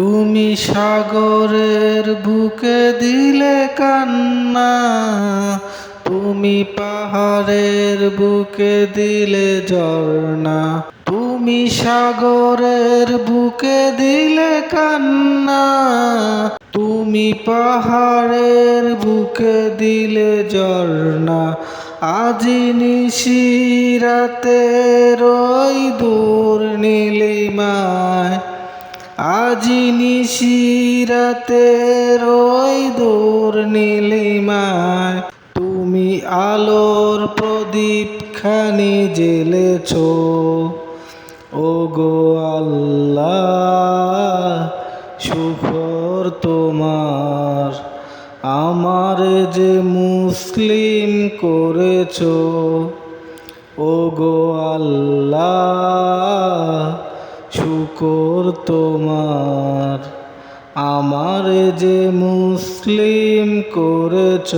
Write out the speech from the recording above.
তুমি সাগরের বুকে দিলে কান্না, তুমি পাহাড়ের বুকে দিলে ঝর্ণা। তুমি সাগরের বুকে দিলে কান্না, তুমি পাহাড়ের বুকে দিলে ঝর্ণা। আজি নিশিরাতে ওই দূর নীলিমায়, আজি নিশিরাতে ওই দূর নীলিমায়, তুমি আলোর প্রদীপ খানি জ্বেলেছ। ওগো আল্লাহ শুকর তোমার, আমার যে মুসলিম করেছ। ওগো আল্লাহ শুকর তোমার, আমার যে মুসলিম করেছ।